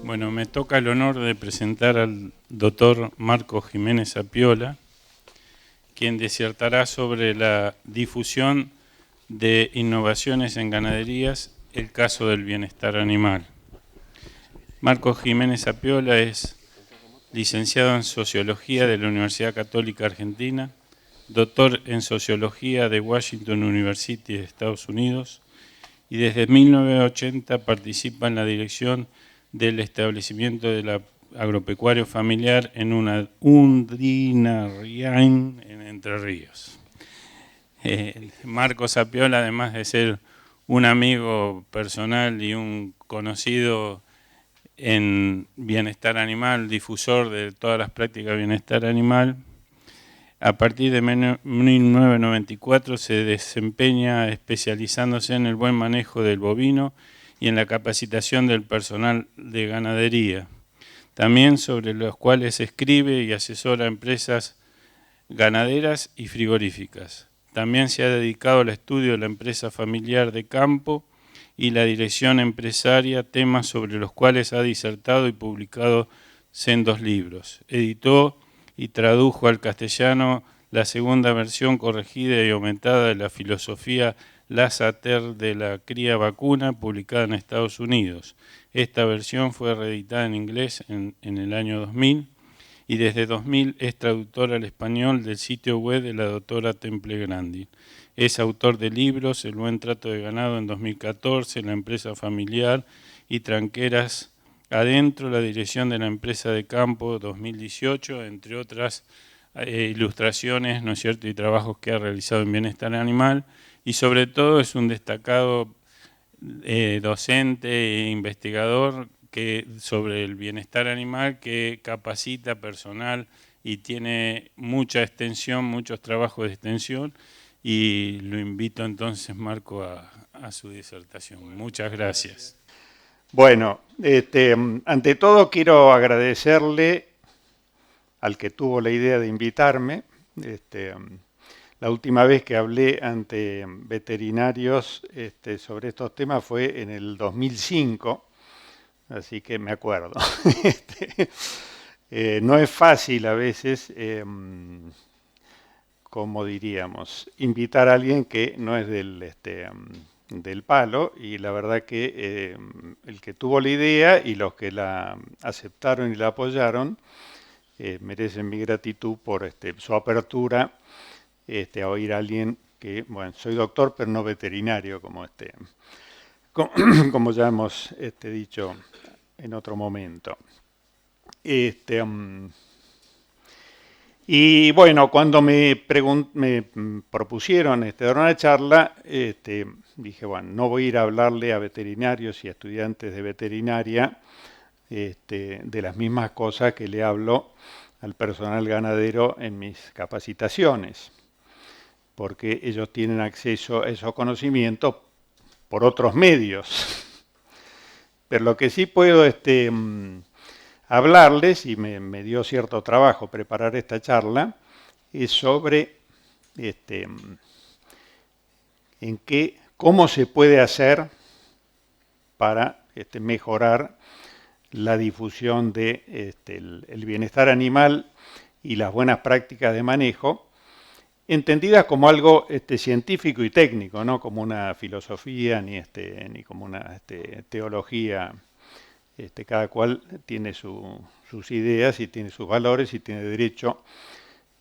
Bueno, me toca el honor de presentar al doctor Marco Jiménez Zapiola, quien disertará sobre la difusión de innovaciones en ganaderías, el caso del bienestar animal. Marco Jiménez Zapiola es licenciado en Sociología de la Universidad Católica Argentina, doctor en Sociología de Washington University de Estados Unidos, y desde 1980 participa en la dirección del establecimiento del agropecuario familiar en una Undinarriain en Entre Ríos. Marco Zapiola, además de ser un amigo personal y un conocido en bienestar animal, difusor de todas las prácticas de bienestar animal, a partir de 1994 se desempeña especializándose en el buen manejo del bovino y en la capacitación del personal de ganadería, también sobre los cuales escribe y asesora a empresas ganaderas y frigoríficas. También se ha dedicado al estudio de la empresa familiar de campo y la dirección empresaria, temas sobre los cuales ha disertado y publicado sendos libros. Editó y tradujo al castellano la segunda versión corregida y aumentada de la filosofía Lassater de la cría vacuna, publicada en Estados Unidos. Esta versión fue reeditada en inglés en el año 2000 y desde 2000 es traductora al español del sitio web de la doctora Temple Grandin. Es autor de libros El buen trato de ganado en 2014, La empresa familiar y Tranqueras adentro, la dirección de la empresa de campo 2018, entre otras ilustraciones, ¿no es cierto?, y trabajos que ha realizado en bienestar animal, y sobre todo es un destacado docente e investigador sobre el bienestar animal que capacita personal y tiene mucha extensión, muchos trabajos de extensión, y lo invito entonces, Marco, a su disertación. Muchas gracias. Bueno, ante todo quiero agradecerle al que tuvo la idea de invitarme. La última vez que hablé ante veterinarios sobre estos temas fue en el 2005, así que me acuerdo. No es fácil a veces, como diríamos, invitar a alguien que no es del palo, y la verdad que el que tuvo la idea y los que la aceptaron y la apoyaron merecen mi gratitud por su apertura a oír a alguien que, bueno, soy doctor pero no veterinario, como ya hemos dicho en otro momento. Y bueno, cuando me propusieron dar una charla, dije, bueno, no voy a ir a hablarle a veterinarios y a estudiantes de veterinaria de las mismas cosas que le hablo al personal ganadero en mis capacitaciones, porque ellos tienen acceso a esos conocimientos por otros medios. Pero lo que sí puedo hablarles, y me dio cierto trabajo preparar esta charla, es sobre cómo se puede hacer para mejorar la difusión de el bienestar animal y las buenas prácticas de manejo, entendidas como algo científico y técnico, no como una filosofía ni como una teología. Cada cual tiene sus ideas y tiene sus valores y tiene derecho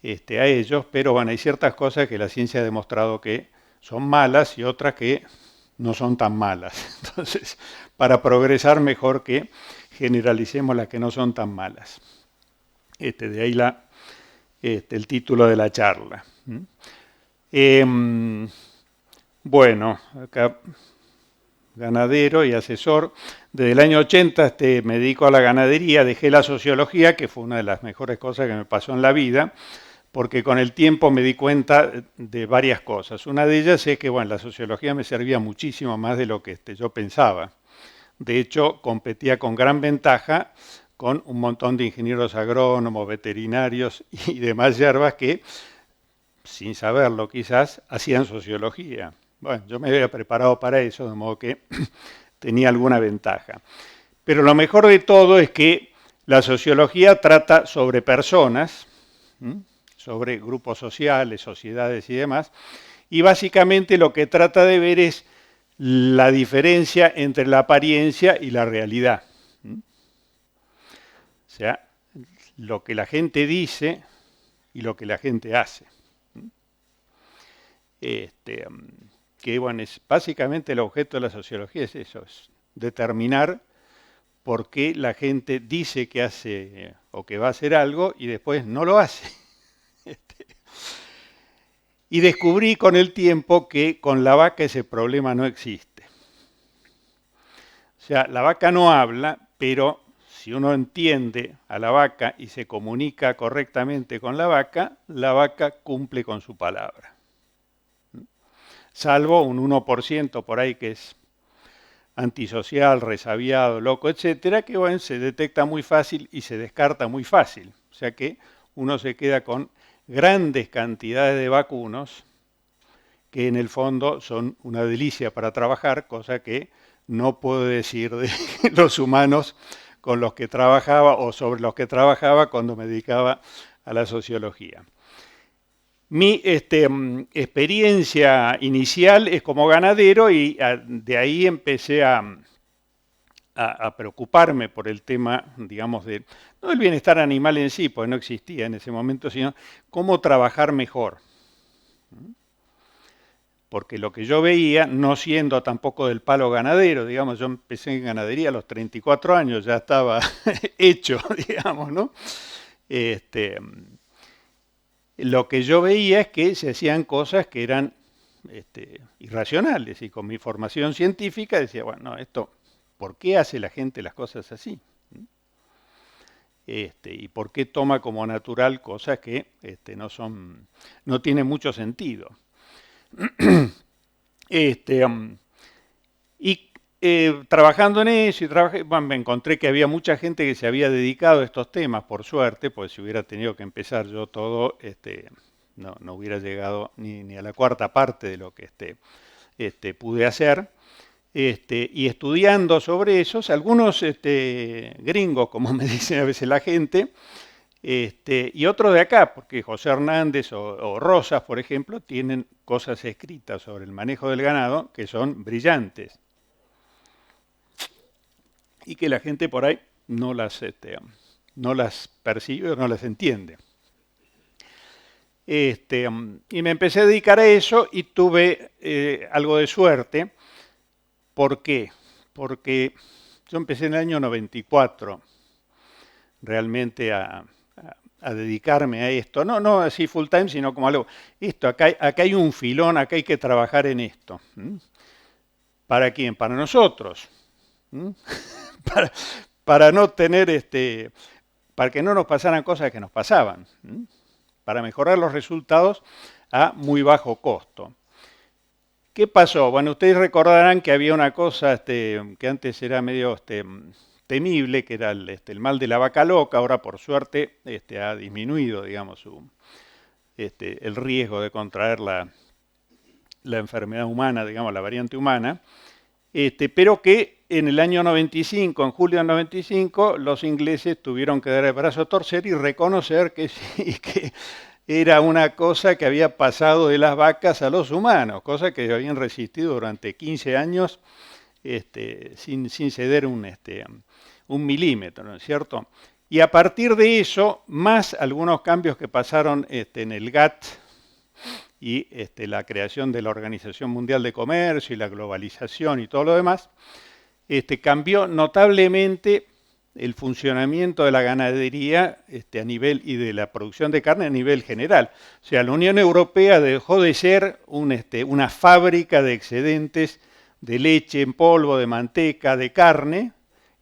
a ellos, pero bueno, hay ciertas cosas que la ciencia ha demostrado que son malas y otras que no son tan malas. Entonces, para progresar mejor que generalicemos las que no son tan malas. De ahí el título de la charla. Bueno, acá ganadero y asesor. Desde el año 80 me dedico a la ganadería, dejé la sociología, que fue una de las mejores cosas que me pasó en la vida, porque con el tiempo me di cuenta de varias cosas. Una de ellas es que, bueno, la sociología me servía muchísimo más de lo que yo pensaba. De hecho, competía con gran ventaja con un montón de ingenieros agrónomos, veterinarios y demás yerbas que, sin saberlo quizás, hacían sociología. Bueno, yo me había preparado para eso, de modo que tenía alguna ventaja. Pero lo mejor de todo es que la sociología trata sobre personas, sobre grupos sociales, sociedades y demás, y básicamente lo que trata de ver es la diferencia entre la apariencia y la realidad. O sea, lo que la gente dice y lo que la gente hace. Que bueno, es básicamente el objeto de la sociología es eso, es determinar por qué la gente dice que hace o que va a hacer algo y después no lo hace. Y descubrí con el tiempo que con la vaca ese problema no existe. O sea, la vaca no habla, pero si uno entiende a la vaca y se comunica correctamente con la vaca cumple con su palabra. Salvo un 1% por ahí que es antisocial, resabiado, loco, etcétera, que bueno, se detecta muy fácil y se descarta muy fácil. O sea que uno se queda con grandes cantidades de vacunos que en el fondo son una delicia para trabajar, cosa que no puedo decir de los humanos con los que trabajaba o sobre los que trabajaba cuando me dedicaba a la sociología. Mi experiencia inicial es como ganadero y de ahí empecé a preocuparme por el tema, digamos, no del bienestar animal en sí, porque no existía en ese momento, sino cómo trabajar mejor. Porque lo que yo veía, no siendo tampoco del palo ganadero, digamos, yo empecé en ganadería a los 34 años, ya estaba hecho, digamos, ¿no? Lo que yo veía es que se hacían cosas que eran irracionales, y con mi formación científica decía, bueno, esto, ¿por qué hace la gente las cosas así? Y por qué toma como natural cosas que no tienen mucho sentido. Trabajando en eso, me encontré que había mucha gente que se había dedicado a estos temas, por suerte, pues si hubiera tenido que empezar yo todo, no hubiera llegado ni a la cuarta parte de lo que pude hacer. Y estudiando sobre esos, algunos gringos, como me dice a veces la gente, y otros de acá, porque José Hernández o Rosas, por ejemplo, tienen cosas escritas sobre el manejo del ganado que son brillantes y que la gente por ahí no las percibe o no las entiende. Y me empecé a dedicar a eso y tuve algo de suerte. ¿Por qué? Porque yo empecé en el año 94 realmente a dedicarme a esto. No así full time, sino como algo, acá hay un filón, acá hay que trabajar en esto. ¿Para quién? Para nosotros. para no tener, para que no nos pasaran cosas que nos pasaban. Para mejorar los resultados a muy bajo costo. ¿Qué pasó? Bueno, ustedes recordarán que había una cosa que antes era medio temible, que era el mal de la vaca loca. Ahora, por suerte, ha disminuido, digamos, el riesgo de contraer la enfermedad humana, digamos, la variante humana. Pero que en el año 95, en julio del 95, los ingleses tuvieron que dar el brazo a torcer y reconocer que era una cosa que había pasado de las vacas a los humanos, cosa que habían resistido durante 15 años sin ceder un milímetro, ¿no es cierto? Y a partir de eso, más algunos cambios que pasaron en el GATT y la creación de la Organización Mundial de Comercio y la globalización y todo lo demás, cambió notablemente el funcionamiento de la ganadería a nivel y de la producción de carne a nivel general. O sea, la Unión Europea dejó de ser una fábrica de excedentes de leche en polvo, de manteca, de carne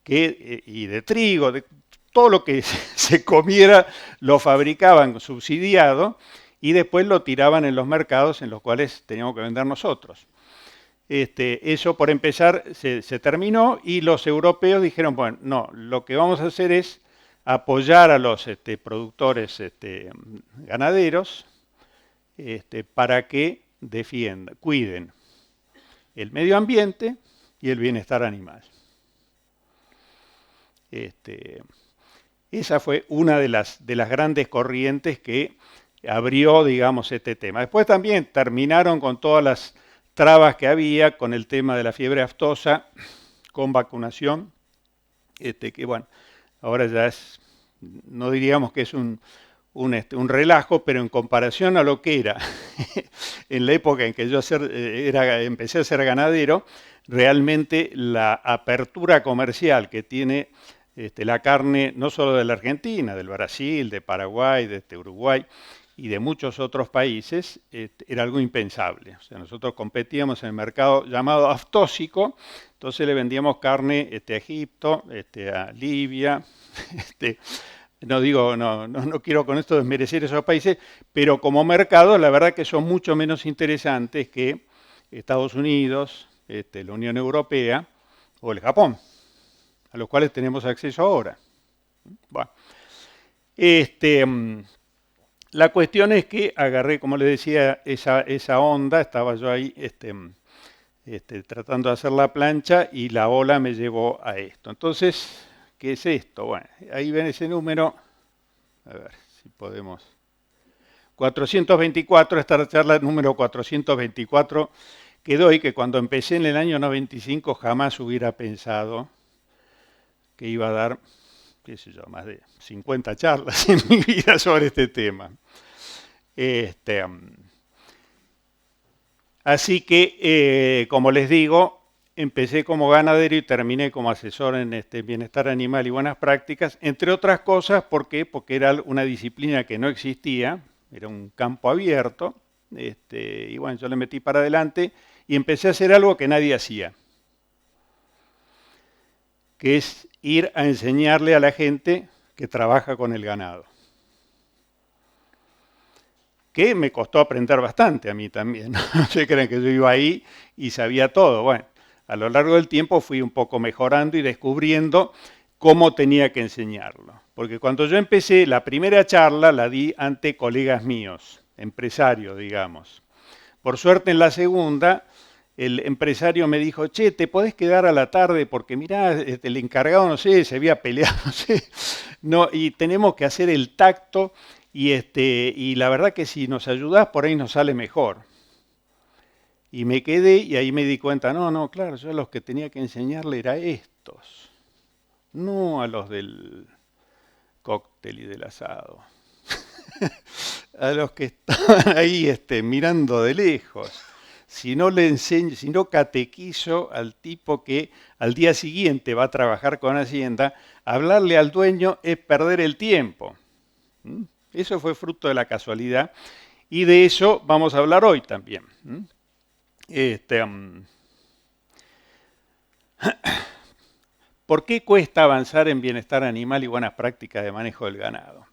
y de trigo, de todo lo que se comiera lo fabricaban subsidiado y después lo tiraban en los mercados en los cuales teníamos que vender nosotros. Eso por empezar se terminó y los europeos dijeron, bueno, no, lo que vamos a hacer es apoyar a los productores ganaderos para que cuiden. el medio ambiente y el bienestar animal. Esa fue una de las grandes corrientes que abrió, digamos, este tema. Después también terminaron con todas las trabas que había con el tema de la fiebre aftosa, con vacunación, que bueno, ahora ya es, no diríamos que es un relajo, pero en comparación a lo que era en la época en que yo empecé a ser ganadero, realmente la apertura comercial que tiene la carne, no solo de la Argentina, del Brasil, de Paraguay, de Uruguay y de muchos otros países, era algo impensable. O sea, nosotros competíamos en el mercado llamado aftósico, entonces le vendíamos carne a Egipto, a Libia, no quiero con esto desmerecer esos países, pero como mercado la verdad que son mucho menos interesantes que Estados Unidos, la Unión Europea o el Japón, a los cuales tenemos acceso ahora. Bueno, la cuestión es que agarré, como les decía, esa onda, estaba yo ahí tratando de hacer la plancha y la ola me llevó a esto. Entonces, ¿qué es esto? Bueno, ahí ven ese número, a ver si podemos. 424, esta charla número 424 que doy, que cuando empecé en el año 95 jamás hubiera pensado que iba a dar, qué sé yo, más de 50 charlas en mi vida sobre este tema. Así que, como les digo, empecé como ganadero y terminé como asesor en bienestar animal y buenas prácticas, entre otras cosas, ¿por qué? Porque era una disciplina que no existía, era un campo abierto, y bueno, yo le metí para adelante y empecé a hacer algo que nadie hacía, que es ir a enseñarle a la gente que trabaja con el ganado. Que me costó aprender bastante a mí también. No se creen que yo iba ahí y sabía todo. Bueno, a lo largo del tiempo fui un poco mejorando y descubriendo cómo tenía que enseñarlo. Porque cuando yo empecé, la primera charla la di ante colegas míos, empresarios, digamos. Por suerte en la segunda, el empresario me dijo, che, ¿te podés quedar a la tarde? Porque mirá, el encargado, no sé, se había peleado, no sé. No, y tenemos que hacer el tacto y la verdad que si nos ayudás, por ahí nos sale mejor. Y me quedé y ahí me di cuenta, no, claro, yo a los que tenía que enseñarle era a estos, no a los del cóctel y del asado. A los que estaban ahí mirando de lejos. Si no le enseño, si no catequizo al tipo que al día siguiente va a trabajar con Hacienda, hablarle al dueño es perder el tiempo. Eso fue fruto de la casualidad y de eso vamos a hablar hoy también. ¿Por qué cuesta avanzar en bienestar animal y buenas prácticas de manejo del ganado?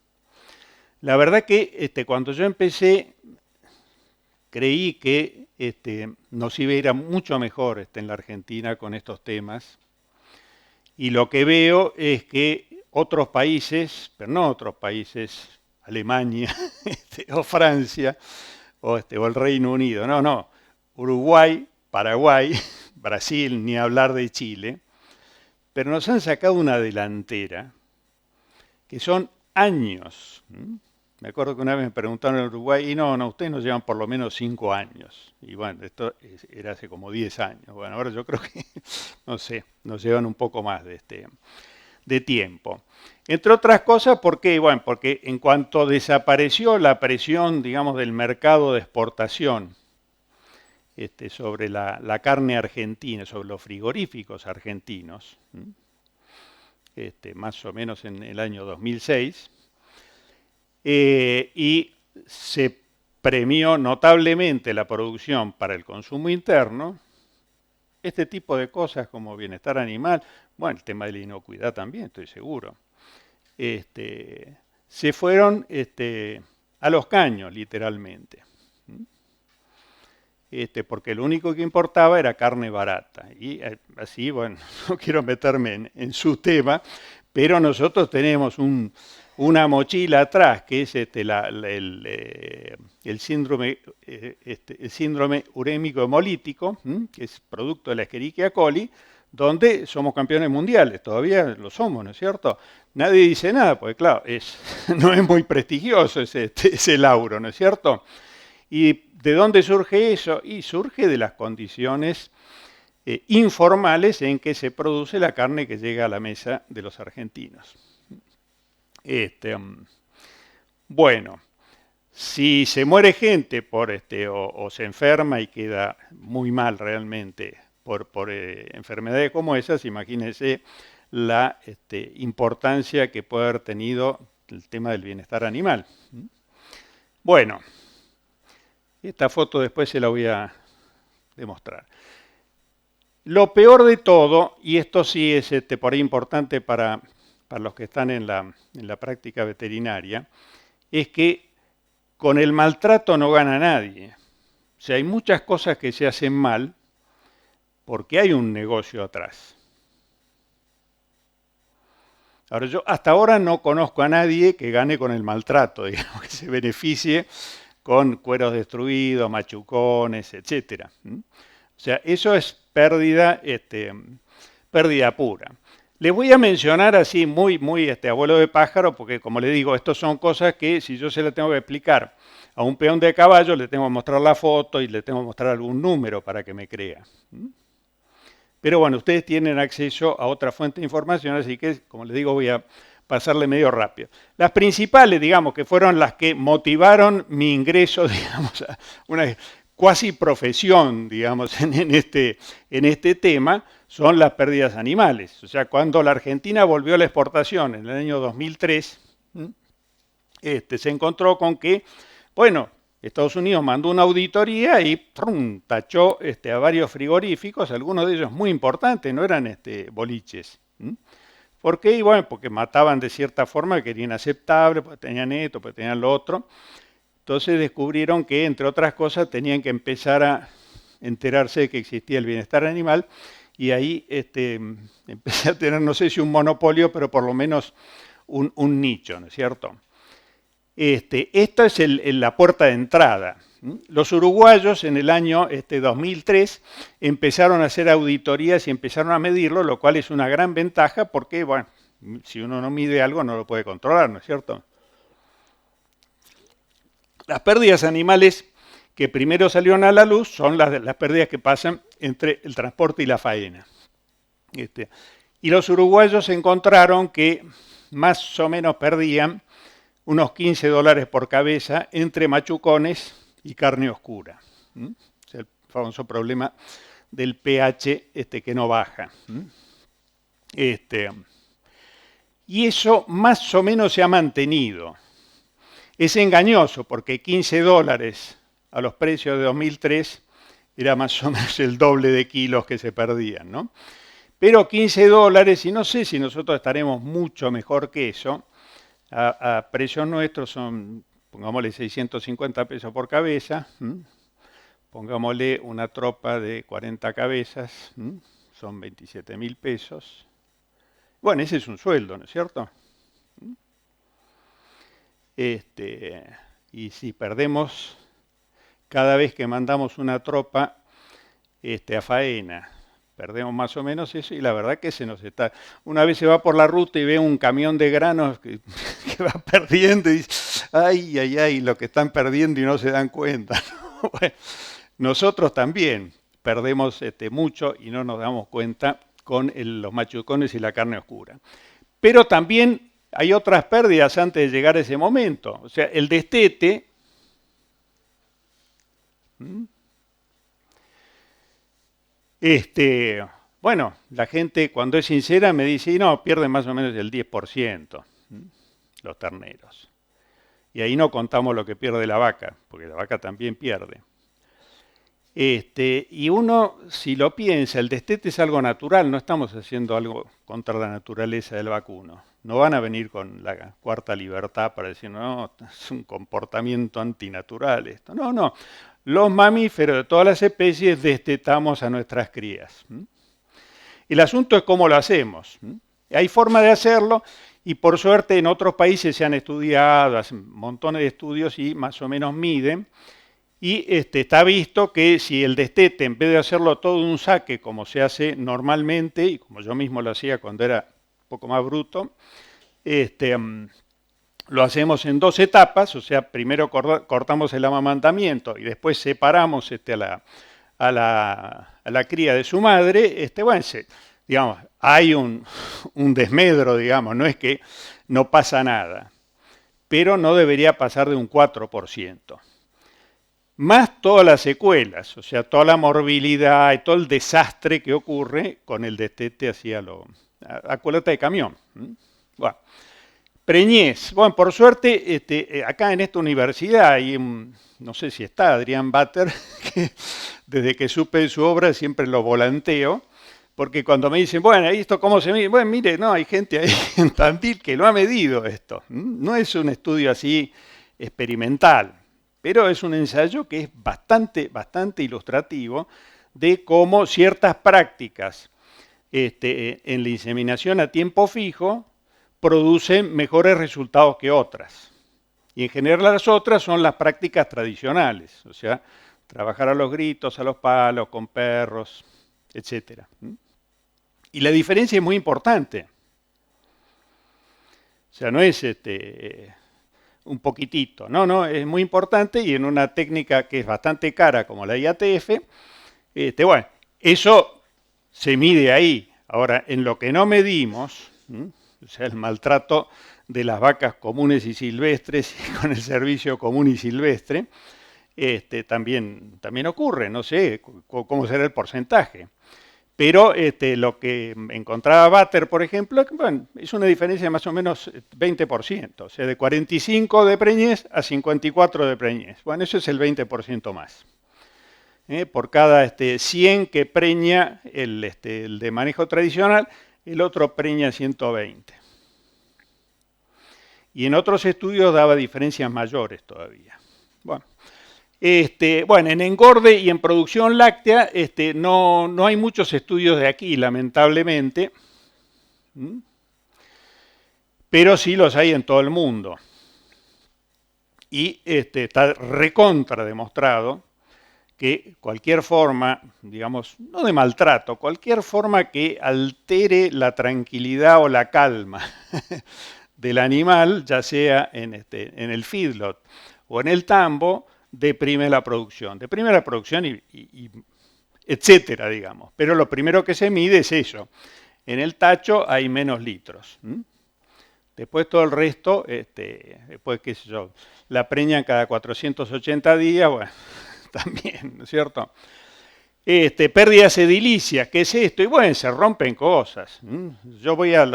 La verdad que cuando yo empecé creí que nos iba a ir mucho mejor en la Argentina con estos temas y lo que veo es que otros países, pero no otros países, Alemania o Francia o el Reino Unido, no, Uruguay, Paraguay, Brasil, ni hablar de Chile, pero nos han sacado una delantera que son años. Me acuerdo que una vez me preguntaron en Uruguay, y no, ustedes nos llevan por lo menos 5 años. Y bueno, esto era hace como 10 años. Bueno, ahora yo creo que, no sé, nos llevan un poco más de tiempo. Entre otras cosas, ¿por qué? Bueno, porque en cuanto desapareció la presión, digamos, del mercado de exportación sobre la carne argentina, sobre los frigoríficos argentinos, más o menos en el año 2006, y se premió notablemente la producción para el consumo interno, este tipo de cosas como bienestar animal, bueno, el tema de la inocuidad también, estoy seguro, se fueron a los caños, literalmente. Porque lo único que importaba era carne barata. Y así, bueno, no quiero meterme en su tema, pero nosotros tenemos un una mochila atrás, que es el síndrome urémico hemolítico, que es producto de la Escherichia coli, donde somos campeones mundiales, todavía lo somos, ¿no es cierto? Nadie dice nada, porque claro, no es muy prestigioso ese lauro, ¿no es cierto? ¿Y de dónde surge eso? Y surge de las condiciones informales en que se produce la carne que llega a la mesa de los argentinos. Bueno, si se muere gente o se enferma y queda muy mal realmente por enfermedades como esas, imagínense la importancia que puede haber tenido el tema del bienestar animal. Bueno, esta foto después se la voy a demostrar. Lo peor de todo, y esto sí es por ahí importante para los que están en la práctica veterinaria, es que con el maltrato no gana nadie. O sea, hay muchas cosas que se hacen mal porque hay un negocio atrás. Ahora, yo hasta ahora no conozco a nadie que gane con el maltrato, digamos, que se beneficie con cueros destruidos, machucones, etc. O sea, eso es pérdida pura. Les voy a mencionar así muy abuelo de pájaro, porque como le digo, estas son cosas que si yo se las tengo que explicar a un peón de caballo, le tengo que mostrar la foto y le tengo que mostrar algún número para que me crea. Pero bueno, ustedes tienen acceso a otra fuente de información, así que, como les digo, voy a pasarle medio rápido. Las principales, digamos, que fueron las que motivaron mi ingreso, digamos, a una cuasi profesión, digamos, en este tema, son las pérdidas animales. O sea, cuando la Argentina volvió a la exportación en el año 2003, se encontró con que, bueno, Estados Unidos mandó una auditoría y tachó a varios frigoríficos, algunos de ellos muy importantes, no eran boliches. ¿Por qué? Y bueno, porque mataban de cierta forma, que era inaceptable, porque tenían esto, porque tenían lo otro. Entonces descubrieron que, entre otras cosas, tenían que empezar a enterarse de que existía el bienestar animal, y ahí empecé a tener, no sé si un monopolio, pero por lo menos un nicho, ¿no es cierto? Esta es la puerta de entrada. Los uruguayos en el año 2003 empezaron a hacer auditorías y empezaron a medirlo, lo cual es una gran ventaja porque, bueno, si uno no mide algo no lo puede controlar, ¿no es cierto? Las pérdidas animales que primero salieron a la luz son las pérdidas que pasan entre el transporte y la faena. Y los uruguayos encontraron que más o menos perdían unos $15 por cabeza entre machucones y carne oscura. Es el famoso problema del pH que no baja. Y eso más o menos se ha mantenido. Es engañoso porque $15 a los precios de 2003 era más o menos el doble de kilos que se perdían, ¿no? Pero $15, y no sé si nosotros estaremos mucho mejor que eso, a precios nuestros son, pongámosle 650 pesos por cabeza, pongámosle una tropa de 40 cabezas, son 27.000 pesos. Bueno, ese es un sueldo, ¿no es cierto? Y si perdemos cada vez que mandamos una tropa a faena, perdemos más o menos eso, y la verdad que se nos está... Una vez se va por la ruta y ve un camión de granos que va perdiendo y dice, ay, lo que están perdiendo y no se dan cuenta. Bueno, nosotros también perdemos mucho y no nos damos cuenta con los machucones y la carne oscura. Pero también hay otras pérdidas antes de llegar a ese momento. O sea, el destete... Bueno, la gente cuando es sincera me dice, no, pierden más o menos el 10%, los terneros. Y ahí no contamos lo que pierde la vaca, porque la vaca también pierde. Y uno, si lo piensa, el destete es algo natural, no estamos haciendo algo contra la naturaleza del vacuno. No van a venir con la cuarta libertad para decir, no, es un comportamiento antinatural esto. No. Los mamíferos de todas las especies destetamos a nuestras crías. El asunto es cómo lo hacemos. Hay forma de hacerlo Y por suerte en otros países se han estudiado, hacen montones de estudios y más o menos miden. Y está visto que si el destete, en vez de hacerlo todo de un saque, como se hace normalmente, y como yo mismo lo hacía cuando era un poco más bruto, lo hacemos en 2 etapas, o sea, primero cortamos el amamantamiento y después separamos a la cría de su madre, bueno, digamos, hay un desmedro, digamos, no es que no pasa nada, pero no debería pasar de un 4%. Más todas las secuelas, o sea, toda la morbilidad y todo el desastre que ocurre con el destete hacia a culata de camión. Bueno, preñez. Bueno, por suerte, acá en esta universidad hay no sé si está Adrián Batter, que desde que supe de su obra siempre lo volanteo, porque cuando me dicen, bueno, ¿esto cómo se mide? Bueno, mire, no, hay gente ahí en Tandil que lo ha medido esto. No es un estudio así experimental, pero es un ensayo que es bastante ilustrativo de cómo ciertas prácticas en la inseminación a tiempo fijo producen mejores resultados que otras. Y en general las otras son las prácticas tradicionales, o sea, trabajar a los gritos, a los palos, con perros, etc. Y la diferencia es muy importante. O sea, no es un poquitito, no, es muy importante y en una técnica que es bastante cara como la IATF, bueno, eso se mide ahí. Ahora, en lo que no medimos, o sea, el maltrato de las vacas comunes y silvestres y con el servicio común y silvestre, también ocurre, no sé cómo será el porcentaje. Pero lo que encontraba Batter, por ejemplo, bueno, es una diferencia de más o menos 20%, o sea, de 45 de preñez a 54 de preñez. Bueno, eso es el 20% más. Por cada 100 que preña el de manejo tradicional, el otro preña 120. Y en otros estudios daba diferencias mayores todavía. Bueno. Bueno, en engorde y en producción láctea no hay muchos estudios de aquí, lamentablemente, pero sí los hay en todo el mundo. Y está recontra demostrado que cualquier forma, digamos, no de maltrato, cualquier forma que altere la tranquilidad o la calma del animal, ya sea en el feedlot o en el tambo, deprime la producción y etcétera, digamos. Pero lo primero que se mide es eso. En el tacho hay menos litros. Después todo el resto, después qué sé yo, la preñan cada 480 días, bueno, también, ¿no es cierto? Pérdidas edilicias, ¿qué es esto? Y bueno, se rompen cosas. Yo voy a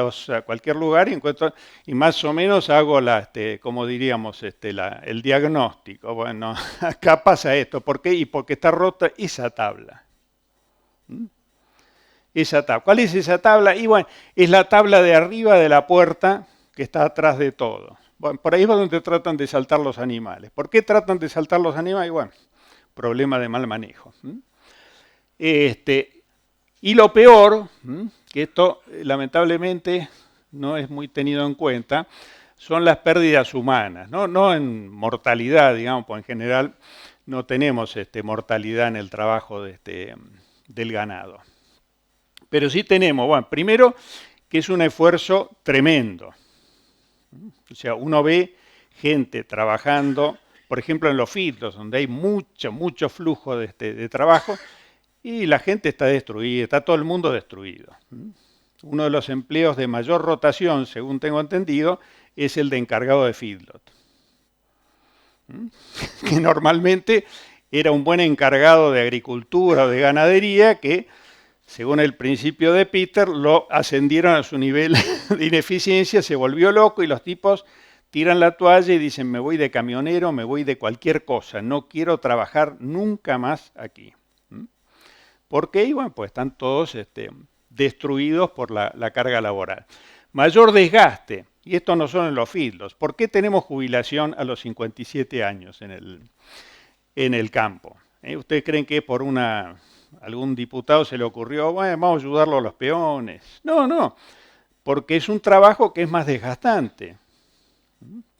cualquier lugar y encuentro, y más o menos hago como diríamos, el diagnóstico. Bueno, acá pasa esto. ¿Por qué? Y porque está rota esa tabla. Esa tabla. ¿Cuál es esa tabla? Y bueno, es la tabla de arriba de la puerta que está atrás de todo. Bueno, por ahí es donde tratan de saltar los animales. ¿Por qué tratan de saltar los animales? Bueno, problema de mal manejo. Y lo peor, que esto lamentablemente no es muy tenido en cuenta, son las pérdidas humanas, no en mortalidad, digamos, pues en general no tenemos mortalidad en el trabajo del ganado. Pero sí tenemos, bueno, primero que es un esfuerzo tremendo. O sea, uno ve gente trabajando, por ejemplo en los feedlots, donde hay mucho flujo de trabajo, y la gente está destruida, está todo el mundo destruido. Uno de los empleos de mayor rotación, según tengo entendido, es el de encargado de feedlot. Que normalmente era un buen encargado de agricultura o de ganadería que, según el principio de Peter, lo ascendieron a su nivel de ineficiencia, se volvió loco y los tipos tiran la toalla y dicen, me voy de camionero, me voy de cualquier cosa, no quiero trabajar nunca más aquí. ¿Por qué? Y bueno, pues están todos destruidos por la carga laboral. Mayor desgaste, y esto no son en los feedlots. ¿Por qué tenemos jubilación a los 57 años en el campo? ¿Ustedes creen que por algún diputado se le ocurrió, bueno, vamos a ayudarlo a los peones? No. porque es un trabajo que es más desgastante.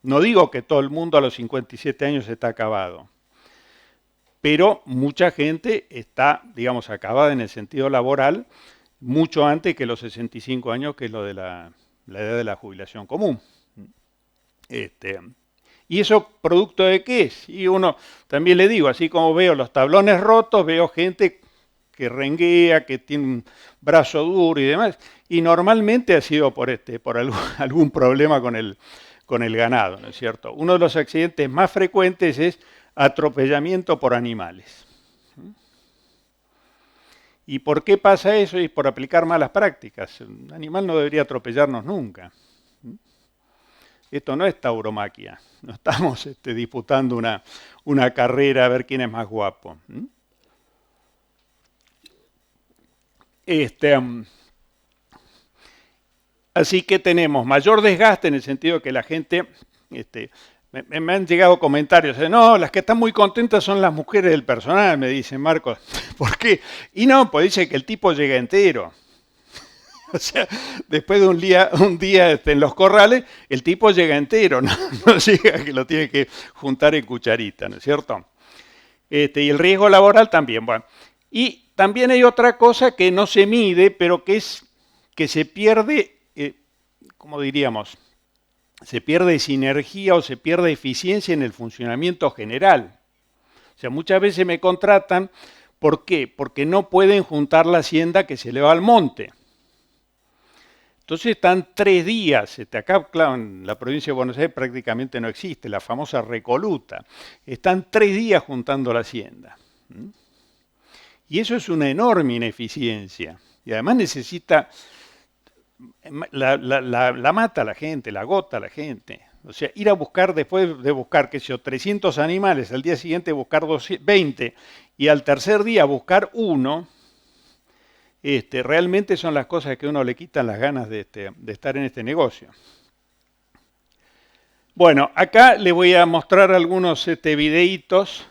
No digo que todo el mundo a los 57 años está acabado, pero mucha gente está, digamos, acabada en el sentido laboral mucho antes que los 65 años, que es lo de la edad de la jubilación común. ¿Y eso producto de qué es? Y uno, también le digo, así como veo los tablones rotos, veo gente que renguea, que tiene un brazo duro y demás, y normalmente ha sido por algún problema con el ganado, ¿no es cierto? Uno de los accidentes más frecuentes es atropellamiento por animales. ¿Y por qué pasa eso? Es por aplicar malas prácticas. Un animal no debería atropellarnos nunca. Esto no es tauromaquia, no estamos disputando una carrera a ver quién es más guapo. Así que tenemos mayor desgaste en el sentido que la gente, me han llegado comentarios, no, las que están muy contentas son las mujeres del personal, me dice Marcos. ¿Por qué? Y no, pues dice que el tipo llega entero. O sea, después de un día en los corrales, el tipo llega entero, no llega que lo tiene que juntar en cucharita, ¿no es cierto? Y el riesgo laboral también, bueno. Y también hay otra cosa que no se mide, pero que se pierde, ¿cómo diríamos? Se pierde sinergia o se pierde eficiencia en el funcionamiento general. O sea, muchas veces me contratan, ¿por qué? Porque no pueden juntar la hacienda que se le va al monte. Entonces están 3 días, acá claro, en la provincia de Buenos Aires prácticamente no existe, la famosa recoluta. Están 3 días juntando la hacienda. Y eso es una enorme ineficiencia. Y además necesita, la mata a la gente, la agota a la gente. O sea, ir a buscar, después de buscar, qué sé yo, 300 animales, al día siguiente buscar 20, y al tercer día buscar uno, realmente son las cosas que a uno le quitan las ganas de estar en este negocio. Bueno, acá le voy a mostrar algunos videitos,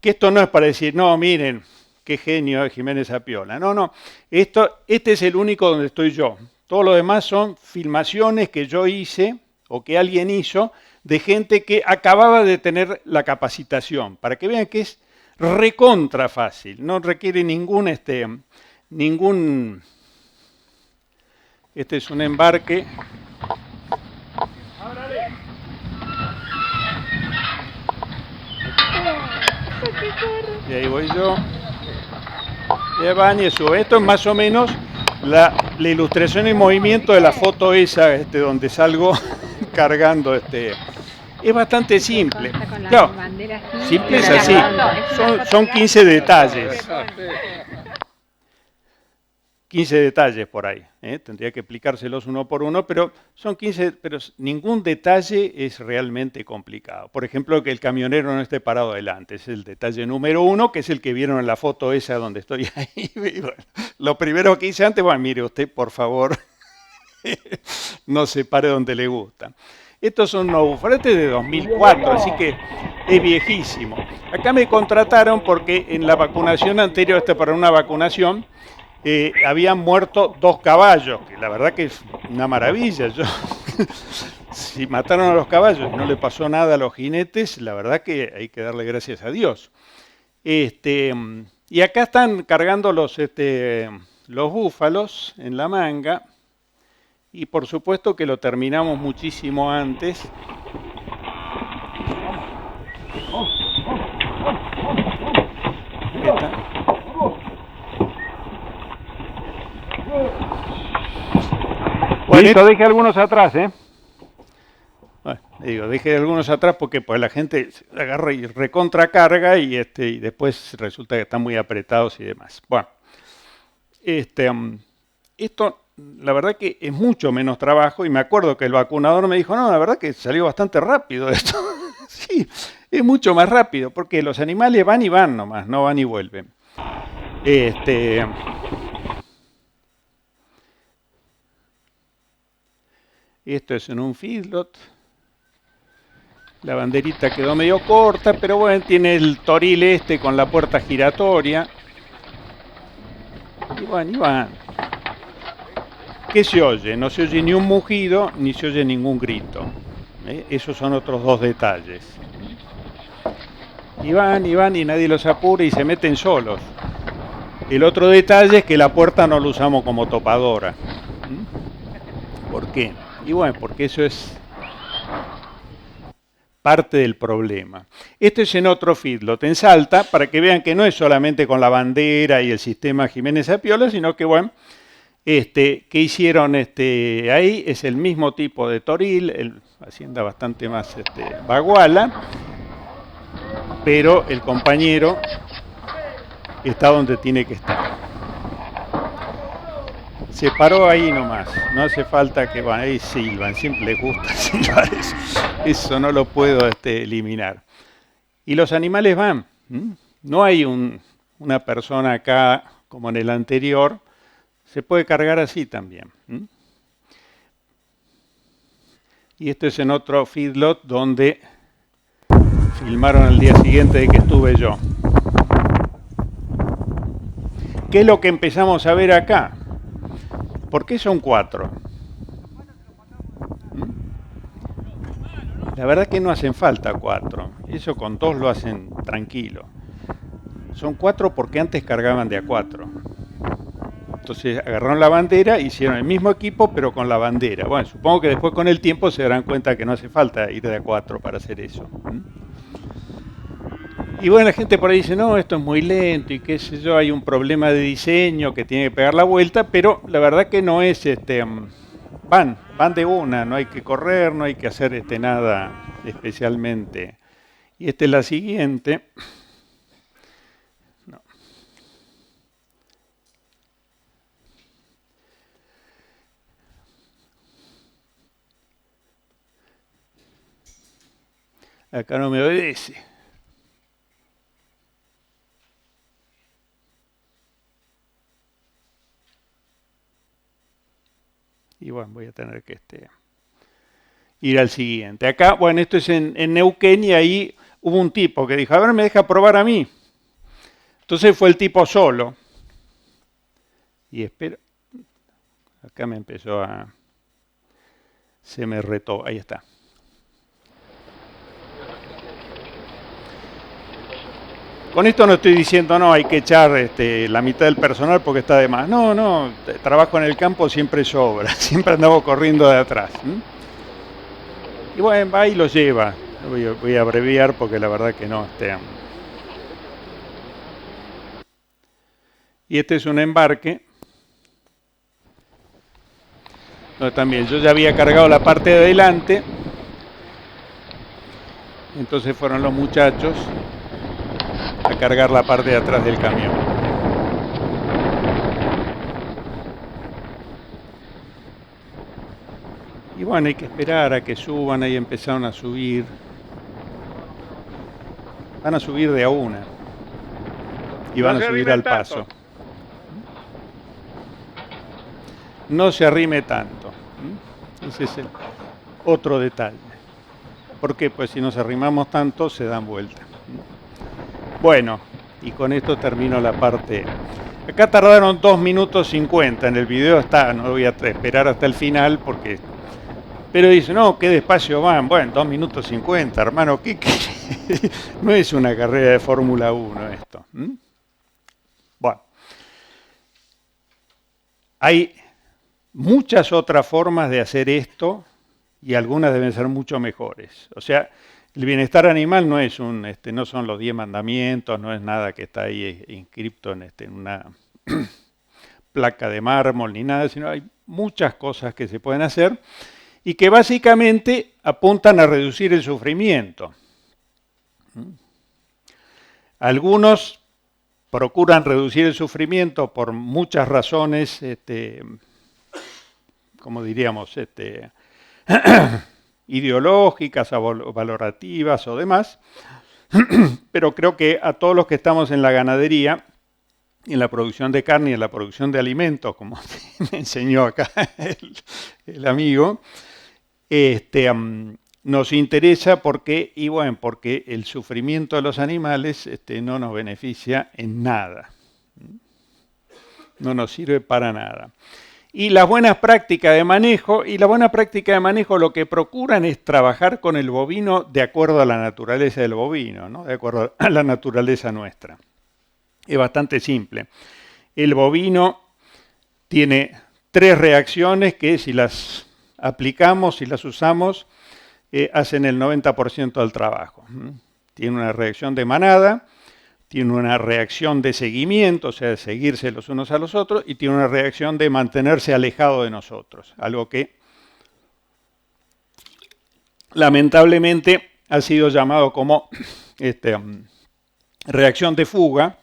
que esto no es para decir, no, miren, qué genio es Jiménez Apiola. No, este es el único donde estoy yo. Todo lo demás son filmaciones que yo hice o que alguien hizo de gente que acababa de tener la capacitación, para que vean que es recontra fácil, no requiere ningún, este es un embarque. Y ahí voy yo. Ya van y sube. Esto es más o menos la ilustración y movimiento de la foto esa, donde salgo cargando Es bastante simple. Claro, simple es así. Son 15 detalles. 15 detalles por ahí. Tendría que explicárselos uno por uno, pero son 15, pero ningún detalle es realmente complicado. Por ejemplo, que el camionero no esté parado adelante. Es el detalle número 1, que es el que vieron en la foto esa donde estoy ahí. Bueno, lo primero que hice antes, bueno, mire usted, por favor, no se pare donde le gusta. Estos son unos bufaletes de 2004, así que es viejísimo. Acá me contrataron porque en la vacunación anterior, para una vacunación, habían muerto 2 caballos, que la verdad que es una maravilla. Si mataron a los caballos y no le pasó nada a los jinetes, la verdad que hay que darle gracias a Dios. Y acá están cargando los búfalos en la manga. Y por supuesto que lo terminamos muchísimo antes. Bueno, esto dejé algunos atrás, Bueno, dejé algunos atrás porque pues la gente agarra y recontracarga y después resulta que están muy apretados y demás. Bueno, esto la verdad que es mucho menos trabajo y me acuerdo que el vacunador me dijo, no, la verdad que salió bastante rápido esto. Sí, es mucho más rápido porque los animales van y van nomás, no van y vuelven. Esto es en un feedlot. La banderita quedó medio corta, pero bueno, tiene el toril con la puerta giratoria. Y bueno, y van. ¿Qué se oye? No se oye ni un mugido ni se oye ningún grito. Esos son otros dos detalles. Y van y nadie los apura y se meten solos. El otro detalle es que la puerta no la usamos como topadora. ¿Por qué? Y bueno, porque eso es parte del problema. Esto es en otro feedlot, en Salta, para que vean que no es solamente con la bandera y el sistema Jiménez Apiola, sino que bueno, que hicieron ahí es el mismo tipo de toril, hacienda bastante más baguala, pero el compañero está donde tiene que estar. Se paró ahí nomás, no hace falta que van, ahí silban, siempre les gusta silbar eso no lo puedo eliminar. Y los animales van, no hay una persona acá como en el anterior, se puede cargar así también. Y esto es en otro feedlot donde filmaron el día siguiente de que estuve yo. ¿Qué es lo que empezamos a ver acá? ¿Por qué son 4? La verdad que no hacen falta 4. Eso con 2 lo hacen tranquilo. Son 4 porque antes cargaban de a 4. Entonces agarraron la bandera, hicieron el mismo equipo pero con la bandera. Bueno, supongo que después con el tiempo se darán cuenta que no hace falta ir de a 4 para hacer eso. Y bueno, la gente por ahí dice, no, esto es muy lento y qué sé yo, hay un problema de diseño que tiene que pegar la vuelta, pero la verdad que no es, van de una, no hay que correr, no hay que hacer nada especialmente. Y esta es la siguiente. No. Acá no me obedece. Y bueno, voy a tener que ir al siguiente. Acá, bueno, esto es en Neuquén y ahí hubo un tipo que dijo, a ver, me deja probar a mí. Entonces fue el tipo solo. Y espero, acá me empezó se me retó, ahí está. Con esto no estoy diciendo, no, hay que echar la mitad del personal porque está de más. No, no, trabajo en el campo siempre sobra, siempre andamos corriendo de atrás. Y bueno, va y lo lleva. Voy a abreviar porque la verdad que no. Y este es un embarque. Donde también yo ya había cargado la parte de adelante. Entonces fueron los muchachos a cargar la parte de atrás del camión. Y bueno, hay que esperar a que suban, ahí empezaron a subir. Van a subir de a una. Y van a subir al paso. No se arrime tanto. Ese es el otro detalle. ¿Por qué? Pues si nos arrimamos tanto se dan vuelta. Bueno, y con esto termino la parte. Acá tardaron 2 minutos 50, en el video está, no voy a esperar hasta el final porque... Pero dice, no, qué despacio van. Bueno, 2 minutos 50, hermano, ¿qué? No es una carrera de Fórmula 1 esto. Bueno, hay muchas otras formas de hacer esto y algunas deben ser mucho mejores. O sea, el bienestar animal no es no son los 10 mandamientos, no es nada que está ahí inscripto en una placa de mármol ni nada, sino hay muchas cosas que se pueden hacer y que básicamente apuntan a reducir el sufrimiento. Algunos procuran reducir el sufrimiento por muchas razones, como diríamos, ideológicas, valorativas o demás, pero creo que a todos los que estamos en la ganadería, en la producción de carne y en la producción de alimentos, como me enseñó acá el amigo, nos interesa porque el sufrimiento de los animales no nos beneficia en nada, no nos sirve para nada. Y las buenas prácticas de manejo, lo que procuran es trabajar con el bovino de acuerdo a la naturaleza del bovino, ¿no? De acuerdo a la naturaleza nuestra. Es bastante simple. El bovino tiene 3 reacciones que si las aplicamos, si las usamos, hacen el 90% del trabajo. Tiene una reacción de manada, tiene una reacción de seguimiento, o sea, de seguirse los unos a los otros, y tiene una reacción de mantenerse alejado de nosotros, algo que lamentablemente ha sido llamado como reacción de fuga,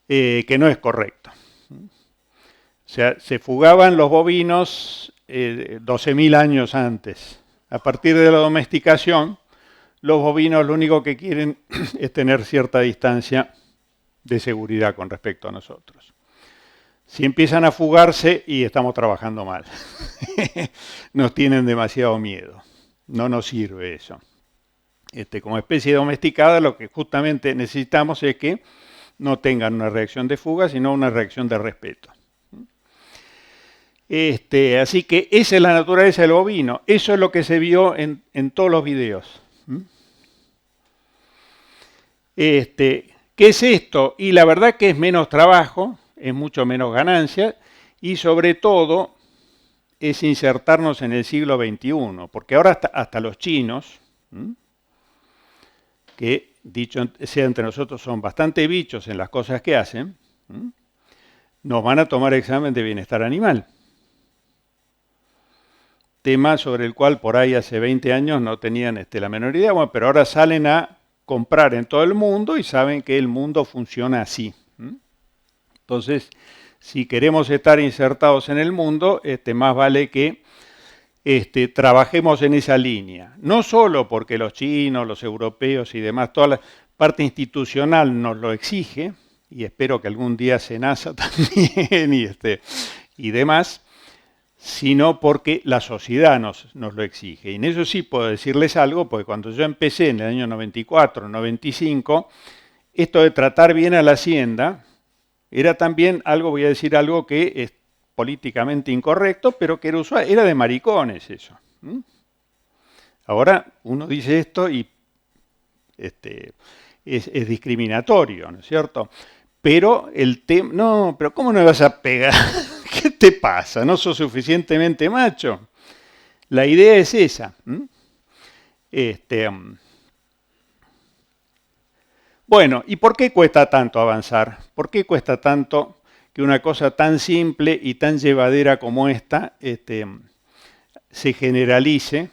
que no es correcto. O sea, se fugaban los bovinos 12.000 años antes. A partir de la domesticación, los bovinos lo único que quieren es tener cierta distancia de seguridad con respecto a nosotros. Si empiezan a fugarse y estamos trabajando mal, nos tienen demasiado miedo, no nos sirve eso. Como especie domesticada lo que justamente necesitamos es que no tengan una reacción de fuga, sino una reacción de respeto. Así que esa es la naturaleza del bovino, eso es lo que se vio en todos los videos. ¿Qué es esto? Y la verdad que es menos trabajo, es mucho menos ganancia y sobre todo es insertarnos en el siglo XXI, porque ahora hasta los chinos, que dicho sea entre nosotros son bastante bichos en las cosas que hacen, nos van a tomar examen de bienestar animal. Tema sobre el cual por ahí hace 20 años no tenían la menor idea, bueno, pero ahora salen a comprar en todo el mundo y saben que el mundo funciona así. Entonces, si queremos estar insertados en el mundo, más vale que trabajemos en esa línea. No solo porque los chinos, los europeos y demás, toda la parte institucional nos lo exige, y espero que algún día SENASA también y demás, sino porque la sociedad nos lo exige. Y en eso sí puedo decirles algo, porque cuando yo empecé en el año 94, 95, esto de tratar bien a la hacienda era también algo, voy a decir algo que es políticamente incorrecto, pero que era usual, era de maricones eso. Ahora uno dice esto y es discriminatorio, ¿no es cierto? Pero el tema, no, pero ¿cómo no me vas a pegar? ¿Qué te pasa? ¿No sos suficientemente macho? La idea es esa. Bueno, ¿y por qué cuesta tanto avanzar? ¿Por qué cuesta tanto que una cosa tan simple y tan llevadera como esta se generalice?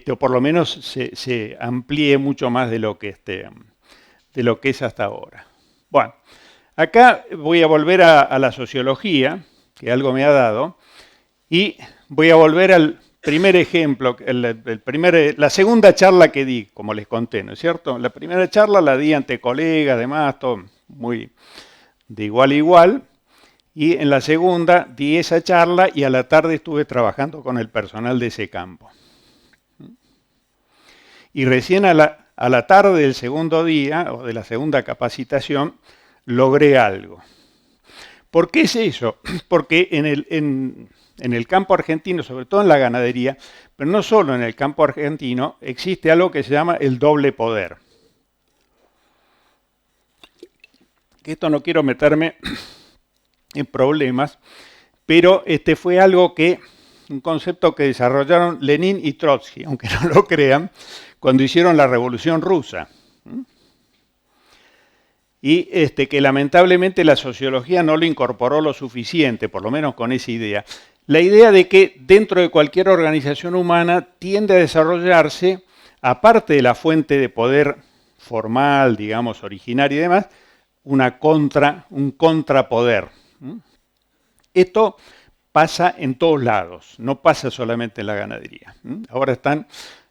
O por lo menos se amplíe mucho más de lo que es hasta ahora. Bueno, acá voy a volver a la sociología, que algo me ha dado, y voy a volver al primer ejemplo, la segunda charla que di, como les conté, ¿no es cierto? La primera charla la di ante colegas, además, todo muy de igual a igual, y en la segunda di esa charla y a la tarde estuve trabajando con el personal de ese campo. Y recién a la tarde del segundo día, o de la segunda capacitación, logré algo. ¿Por qué es eso? Porque en el campo argentino, sobre todo en la ganadería, pero no solo en el campo argentino, existe algo que se llama el doble poder. Que esto no quiero meterme en problemas, pero fue un concepto que desarrollaron Lenin y Trotsky, aunque no lo crean, cuando hicieron la Revolución Rusa. Y que lamentablemente la sociología no lo incorporó lo suficiente, por lo menos con esa idea. La idea de que dentro de cualquier organización humana tiende a desarrollarse, aparte de la fuente de poder formal, digamos, originaria y demás, un contrapoder. Esto pasa en todos lados, no pasa solamente en la ganadería. Ahora están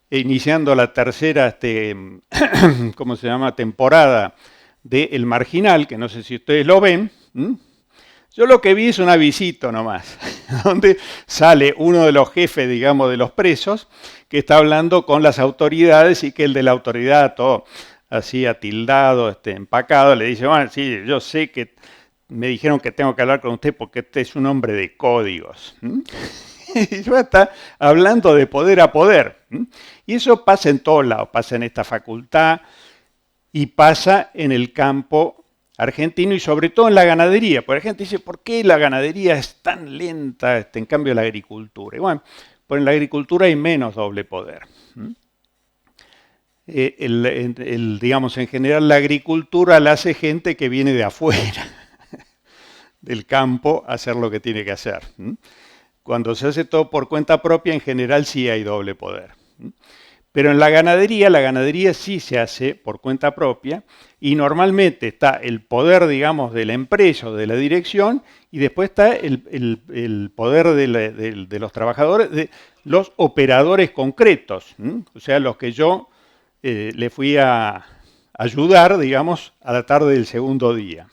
iniciando la tercera, ¿cómo se llama?, temporada de El Marginal, que no sé si ustedes lo ven. Yo lo que vi es un avisito nomás, donde sale uno de los jefes, digamos, de los presos, que está hablando con las autoridades y que el de la autoridad, todo así atildado, empacado, le dice, bueno, sí, yo sé que me dijeron que tengo que hablar con usted porque usted es un hombre de códigos. Y yo está hablando de poder a poder. Y eso pasa en todos lados, pasa en esta facultad y pasa en el campo argentino y sobre todo en la ganadería. Porque la gente dice, ¿por qué la ganadería es tan lenta en cambio la agricultura? Y bueno, pues en la agricultura hay menos doble poder. Digamos, en general la agricultura la hace gente que viene de afuera del campo a hacer lo que tiene que hacer. Cuando se hace todo por cuenta propia, en general sí hay doble poder. Pero en la ganadería sí se hace por cuenta propia y normalmente está el poder, digamos, de la empresa o de la dirección y después está el poder de los trabajadores, de los operadores concretos, o sea, los que yo le fui a ayudar, digamos, a la tarde del segundo día.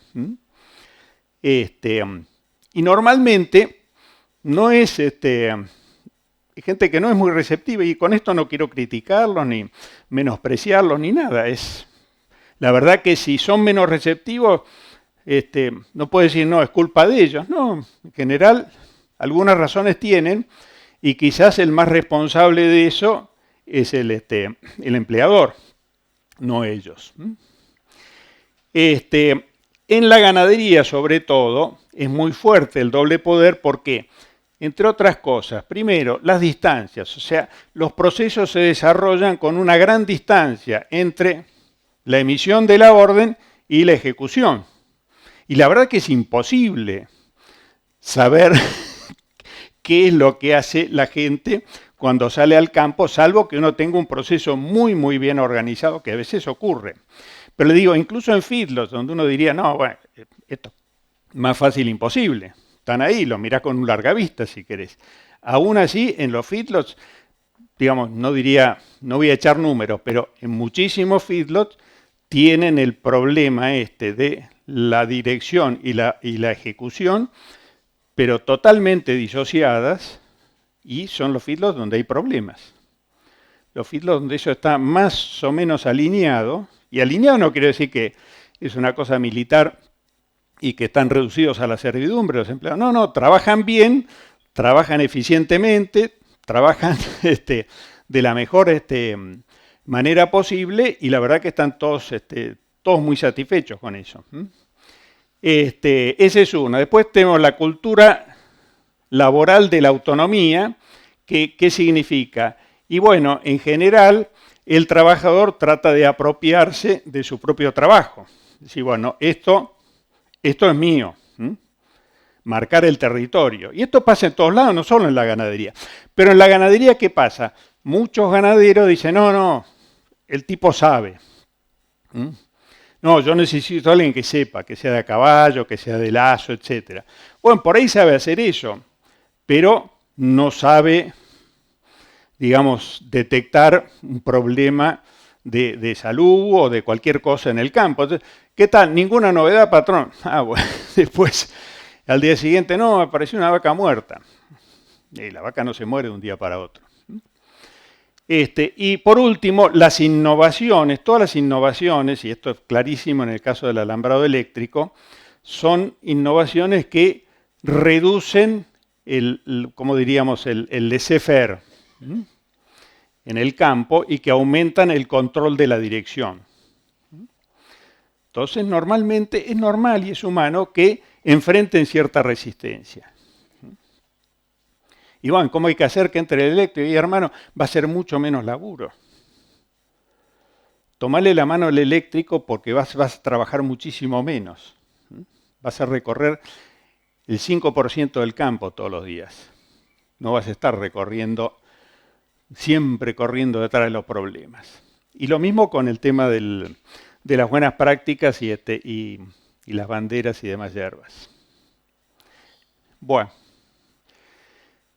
Y normalmente no es gente que no es muy receptiva, y con esto no quiero criticarlos, ni menospreciarlos, ni nada. La verdad que si son menos receptivos, no puedo decir, no, es culpa de ellos. No, en general, algunas razones tienen, y quizás el más responsable de eso es el empleador, no ellos. En la ganadería, sobre todo, es muy fuerte el doble poder. ¿Por qué? Entre otras cosas, primero, las distancias. O sea, los procesos se desarrollan con una gran distancia entre la emisión de la orden y la ejecución. Y la verdad que es imposible saber qué es lo que hace la gente cuando sale al campo, salvo que uno tenga un proceso muy, muy bien organizado, que a veces ocurre. Pero le digo, incluso en feedlots, donde uno diría, no, bueno, esto es más fácil imposible. Están ahí, los mirás con un largavista si querés. Aún así, en los feedlots, digamos, no voy a echar números, pero en muchísimos feedlots tienen el problema de la dirección y la ejecución, pero totalmente disociadas, y son los feedlots donde hay problemas. Los feedlots donde eso está más o menos alineado, y alineado no quiere decir que es una cosa militar y que están reducidos a la servidumbre los empleados. No, trabajan bien, trabajan eficientemente, trabajan de la mejor manera posible, y la verdad que están todos muy satisfechos con eso. Ese es uno. Después tenemos la cultura laboral de la autonomía. ¿Qué significa? Y bueno, en general, el trabajador trata de apropiarse de su propio trabajo. Decir, bueno, esto es mío. Marcar el territorio. Y esto pasa en todos lados, no solo en la ganadería. Pero en la ganadería, ¿qué pasa? Muchos ganaderos dicen, no, el tipo sabe. No, yo necesito a alguien que sepa, que sea de a caballo, que sea de lazo, etc. Bueno, por ahí sabe hacer eso, pero no sabe, digamos, detectar un problema de salud o de cualquier cosa en el campo. Entonces, ¿qué tal? ¿Ninguna novedad, patrón? Bueno, después, al día siguiente, no, apareció una vaca muerta. Y la vaca no se muere de un día para otro. Y por último, las innovaciones, todas las innovaciones, y esto es clarísimo en el caso del alambrado eléctrico, son innovaciones que reducen como diríamos, el laissez-faire en el campo y que aumentan el control de la dirección. Entonces, normalmente es normal y es humano que enfrenten cierta resistencia. Y bueno, ¿cómo hay que hacer que entre el eléctrico? Y hermano, va a ser mucho menos laburo. Tomarle la mano al eléctrico porque vas a trabajar muchísimo menos. Vas a recorrer el 5% del campo todos los días. No vas a estar siempre corriendo detrás de los problemas. Y lo mismo con el tema de las buenas prácticas y las banderas y demás hierbas. Bueno.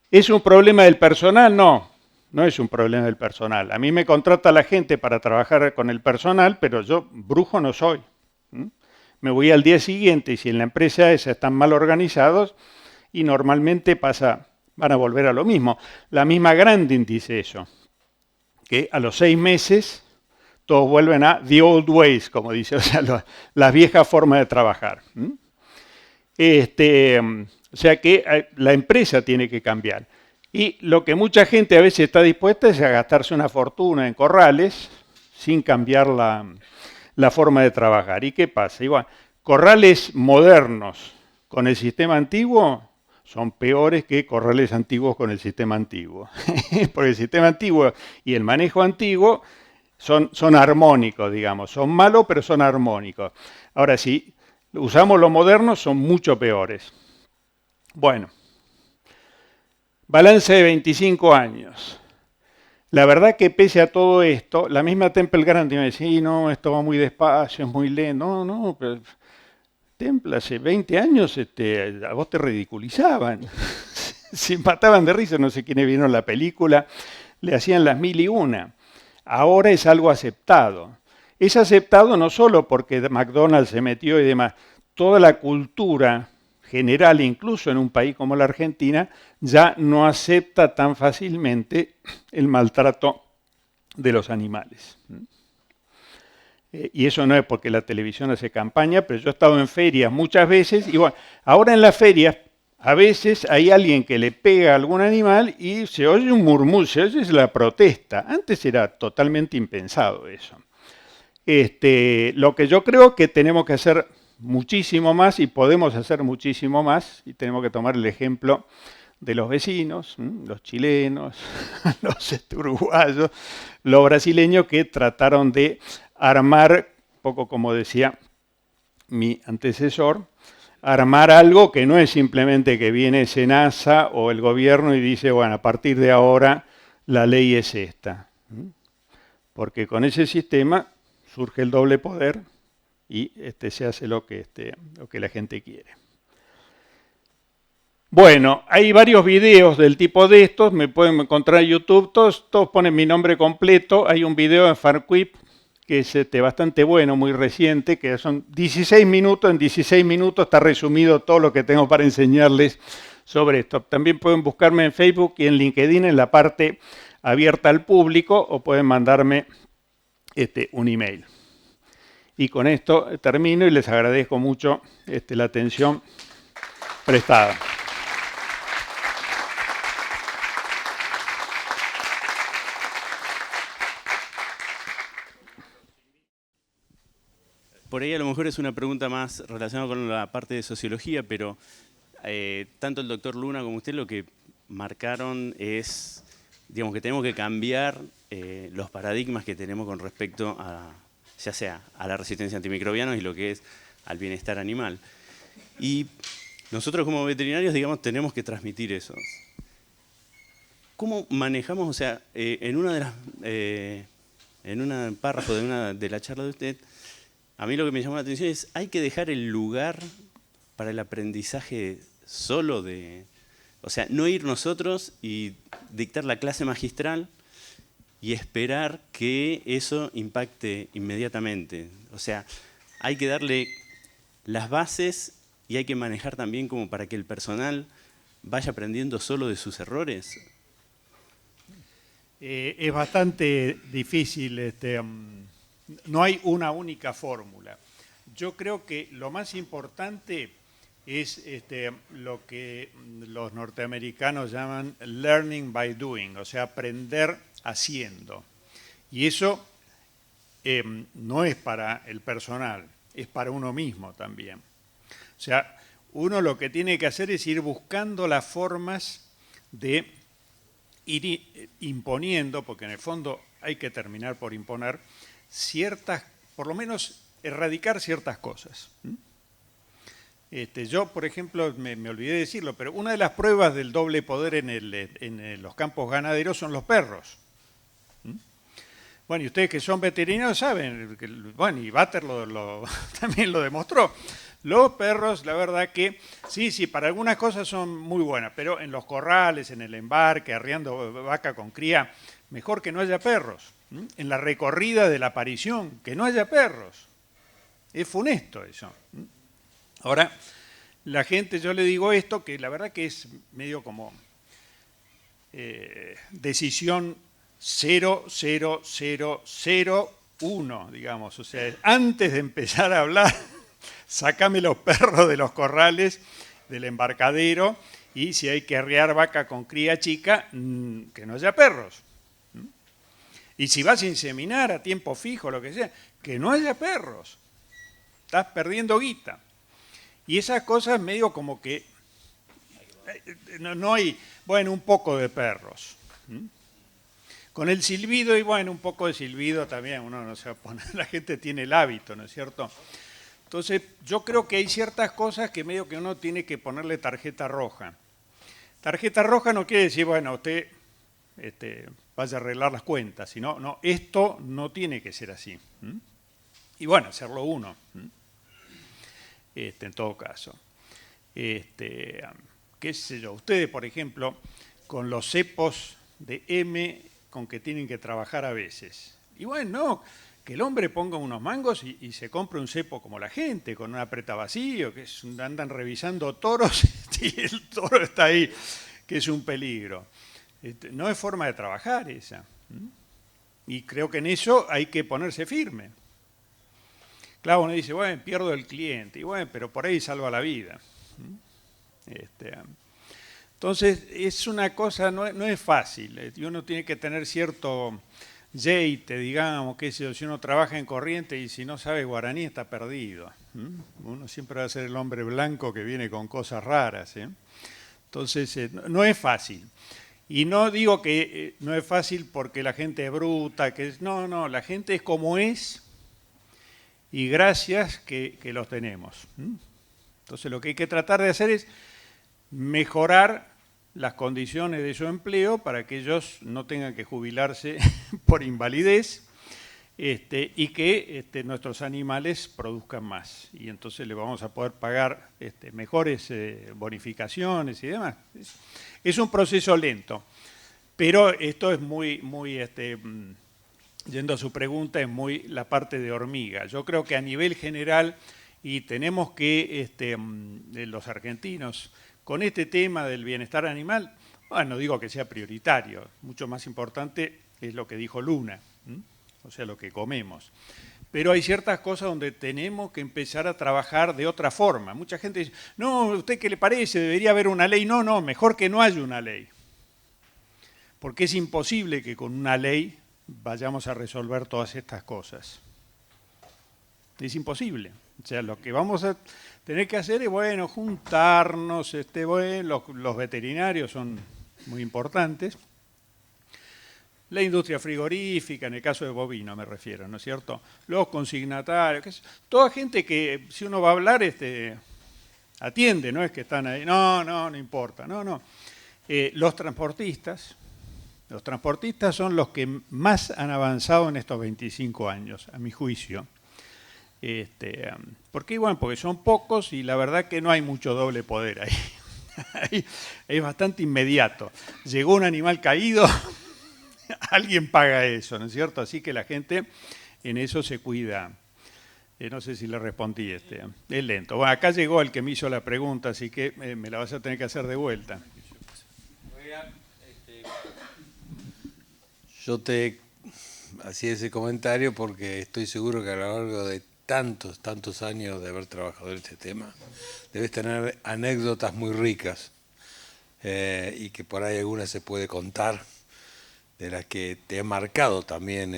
¿Es un problema del personal? No, no es un problema del personal. A mí me contrata la gente para trabajar con el personal, pero yo brujo no soy. Me voy al día siguiente y si en la empresa esa están mal organizados y normalmente van a volver a lo mismo. La misma Grandin dice eso, que a los 6 meses todos vuelven a the old ways, como dice, o sea, las viejas formas de trabajar. O sea que la empresa tiene que cambiar. Y lo que mucha gente a veces está dispuesta es a gastarse una fortuna en corrales sin cambiar la forma de trabajar. ¿Y qué pasa? Igual, corrales modernos con el sistema antiguo son peores que corrales antiguos con el sistema antiguo. Porque el sistema antiguo y el manejo antiguo son armónicos, digamos. Son malos, pero son armónicos. Ahora, si usamos los modernos, son mucho peores. Bueno, balance de 25 años. La verdad que pese a todo esto, la misma Temple Grandin me decía, sí, no, esto va muy despacio, es muy lento. No, no, pero Temple hace 20 años a vos te ridiculizaban. Se mataban de risa, no sé quiénes vieron la película, le hacían las mil y una. Ahora es algo aceptado. Es aceptado no solo porque McDonald's se metió y demás, toda la cultura general, incluso en un país como la Argentina, ya no acepta tan fácilmente el maltrato de los animales. Y eso no es porque la televisión hace campaña, pero yo he estado en ferias muchas veces, y bueno, ahora en las ferias a veces hay alguien que le pega a algún animal y se oye un murmullo, se oye la protesta. Antes era totalmente impensado eso. Lo que yo creo que tenemos que hacer muchísimo más y podemos hacer muchísimo más, y tenemos que tomar el ejemplo de los vecinos, los chilenos, los uruguayos, los brasileños que trataron de armar, poco como decía mi antecesor, armar algo que no es simplemente que viene SENASA o el gobierno y dice, bueno, a partir de ahora la ley es esta. Porque con ese sistema surge el doble poder y se hace lo que la gente quiere. Bueno, hay varios videos del tipo de estos, me pueden encontrar en YouTube, todos ponen mi nombre completo, hay un video en Farquip que es bastante bueno, muy reciente, que son 16 minutos, en 16 minutos está resumido todo lo que tengo para enseñarles sobre esto. También pueden buscarme en Facebook y en LinkedIn en la parte abierta al público o pueden mandarme un email. Y con esto termino y les agradezco mucho la atención prestada. Por ahí a lo mejor es una pregunta más relacionada con la parte de sociología, pero tanto el doctor Luna como usted lo que marcaron es, digamos, que tenemos que cambiar los paradigmas que tenemos con respecto a, ya sea a la resistencia a antimicrobianos y lo que es al bienestar animal. Y nosotros como veterinarios, digamos, tenemos que transmitir eso. ¿Cómo manejamos, o sea, en un párrafo de la charla de usted, a mí lo que me llamó la atención es, hay que dejar el lugar para el aprendizaje solo o sea, no ir nosotros y dictar la clase magistral y esperar que eso impacte inmediatamente. O sea, hay que darle las bases y hay que manejar también como para que el personal vaya aprendiendo solo de sus errores. Es bastante difícil, no hay una única fórmula. Yo creo que lo más importante es lo que los norteamericanos llaman learning by doing, o sea, aprender haciendo. Y eso no es para el personal, es para uno mismo también. O sea, uno lo que tiene que hacer es ir buscando las formas de ir imponiendo, porque en el fondo hay que terminar por imponer ciertas, por lo menos erradicar ciertas cosas. Yo, por ejemplo, me olvidé de decirlo, pero una de las pruebas del doble poder en los campos ganaderos son los perros. Bueno, y ustedes que son veterinarios saben, bueno, y Bater también lo demostró. Los perros, la verdad que, sí, para algunas cosas son muy buenas, pero en los corrales, en el embarque, arriando vaca con cría, mejor que no haya perros. En la recorrida de la aparición, que no haya perros. Es funesto eso. Ahora, la gente, yo le digo esto, que la verdad que es medio como decisión 00001, digamos. O sea, antes de empezar a hablar, sácame los perros de los corrales, del embarcadero, y si hay que arrear vaca con cría chica, que no haya perros. Y si vas a inseminar a tiempo fijo, lo que sea, que no haya perros. Estás perdiendo guita. Y esas cosas medio como que no hay, bueno, un poco de perros. Con el silbido, y bueno, un poco de silbido también, uno no se va a poner, la gente tiene el hábito, ¿no es cierto? Entonces, yo creo que hay ciertas cosas que medio que uno tiene que ponerle tarjeta roja. Tarjeta roja no quiere decir, bueno, usted vaya a arreglar las cuentas, sino, no, esto no tiene que ser así. Y bueno, hacerlo uno, en todo caso. Qué sé yo, ustedes, por ejemplo, con los cepos de M con que tienen que trabajar a veces. Y bueno, no, que el hombre ponga unos mangos y se compre un cepo como la gente, con un apretabacillo, que andan revisando toros y el toro está ahí, que es un peligro. No es forma de trabajar esa. Y creo que en eso hay que ponerse firme. Claro, uno dice, bueno, pierdo el cliente, y bueno, pero por ahí salva la vida. Entonces, es una cosa, no es fácil, y uno tiene que tener cierto yeite, digamos, que si uno trabaja en corriente y si no sabe guaraní está perdido. Uno siempre va a ser el hombre blanco que viene con cosas raras. Entonces, no es fácil. Y no digo que no es fácil porque la gente es bruta, no, la gente es como es y gracias que los tenemos. Entonces, lo que hay que tratar de hacer es mejorar las condiciones de su empleo para que ellos no tengan que jubilarse por invalidez y que nuestros animales produzcan más. Y entonces le vamos a poder pagar mejores bonificaciones y demás. Es un proceso lento, pero esto es muy yendo a su pregunta, es muy la parte de hormiga. Yo creo que a nivel general, y tenemos que los argentinos, con este tema del bienestar animal, bueno, no digo que sea prioritario, mucho más importante es lo que dijo Luna, o sea, lo que comemos. Pero hay ciertas cosas donde tenemos que empezar a trabajar de otra forma. Mucha gente dice, no, ¿usted qué le parece? Debería haber una ley. No, mejor que no haya una ley. Porque es imposible que con una ley vayamos a resolver todas estas cosas. Es imposible. O sea, lo que vamos a tener que hacer es, bueno, juntarnos, los veterinarios son muy importantes. La industria frigorífica, en el caso de bovino me refiero, ¿no es cierto? Los consignatarios, toda gente que, si uno va a hablar, atiende, no es que están ahí, no importa, no. Los transportistas son los que más han avanzado en estos 25 años, a mi juicio. Porque son pocos y la verdad que no hay mucho doble poder ahí. Es bastante inmediato. Llegó un animal caído, alguien paga eso, ¿no es cierto? Así que la gente en eso se cuida. No sé si le respondí, es lento. Bueno, acá llegó el que me hizo la pregunta, así que me la vas a tener que hacer de vuelta. Yo te hacía ese comentario porque estoy seguro que a lo largo de tantos años de haber trabajado en este tema, debes tener anécdotas muy ricas y que por ahí algunas se puede contar, de las que te ha marcado también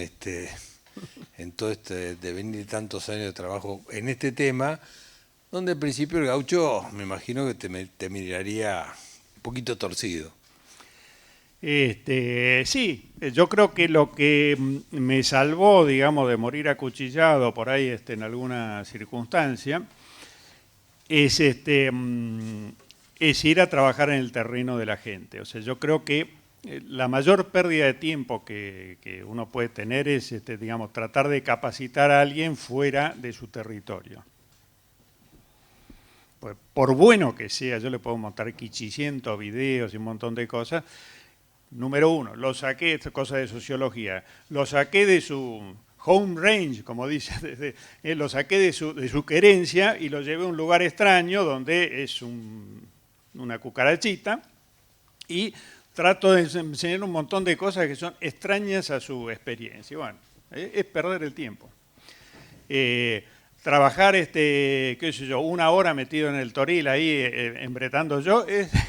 en todo devenir de tantos años de trabajo en este tema, donde al principio el gaucho me imagino que te miraría un poquito torcido. Sí, yo creo que lo que me salvó, digamos, de morir acuchillado por ahí en alguna circunstancia, es ir a trabajar en el terreno de la gente. O sea, yo creo que la mayor pérdida de tiempo que uno puede tener es, digamos, tratar de capacitar a alguien fuera de su territorio. Pues, por bueno que sea, yo le puedo montar 500 videos y un montón de cosas. Número uno, lo saqué, esta cosa de sociología, lo saqué de su home range, como dice, lo saqué de su querencia y lo llevé a un lugar extraño donde es una cucarachita y trato de enseñar un montón de cosas que son extrañas a su experiencia. Bueno, es perder el tiempo. trabajar, qué sé yo, 1 hora metido en el toril ahí, embretando yo,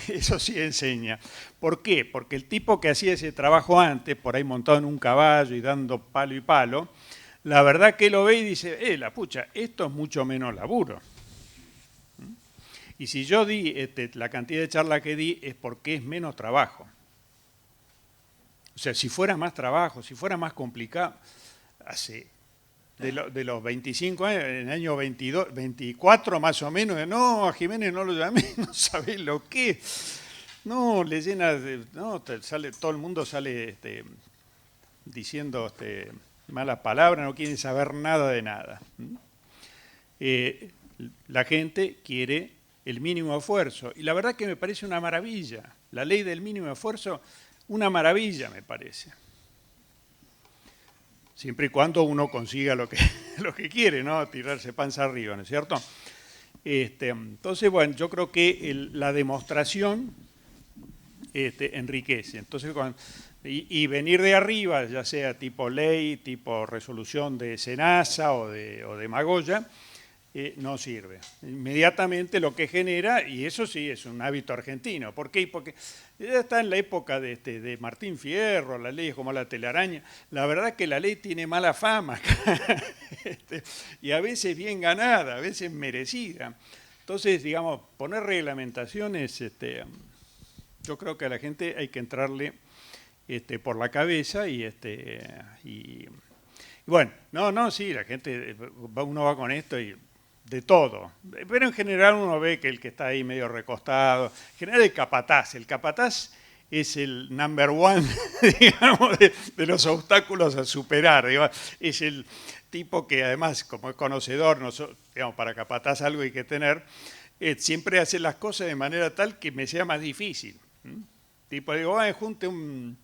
eso sí enseña. ¿Por qué? Porque el tipo que hacía ese trabajo antes, por ahí montado en un caballo y dando palo y palo, la verdad que lo ve y dice, la pucha, esto es mucho menos laburo. Y si yo di la cantidad de charla que di es porque es menos trabajo. O sea, si fuera más trabajo, si fuera más complicado, de los 25 años, en el año 22, 24 más o menos, no, a Jiménez no lo llamé, no sabés lo que es. No, le llena, no, todo el mundo sale diciendo malas palabras, no quieren saber nada de nada. La gente quiere el mínimo esfuerzo, y la verdad que me parece una maravilla. La ley del mínimo esfuerzo, una maravilla me parece. Siempre y cuando uno consiga lo que quiere, ¿no? Tirarse panza arriba, ¿no es cierto? Entonces, bueno, yo creo que la demostración enriquece. Entonces, y venir de arriba, ya sea tipo ley, tipo resolución de Senasa o de Magoya, no sirve. Inmediatamente lo que genera, y eso sí es un hábito argentino. ¿Por qué? Porque ya está en la época de Martín Fierro, las leyes como la telaraña. La verdad es que la ley tiene mala fama y a veces bien ganada, a veces merecida. Entonces, digamos, poner reglamentaciones, yo creo que a la gente hay que entrarle por la cabeza y bueno, sí, la gente, uno va con esto y de todo, pero en general uno ve que el que está ahí medio recostado, en general el capataz es el number one, digamos, de los obstáculos a superar, digamos, es el tipo que además, como es conocedor, digamos, para capataz algo hay que tener, siempre hace las cosas de manera tal que me sea más difícil. Tipo, digo, junte un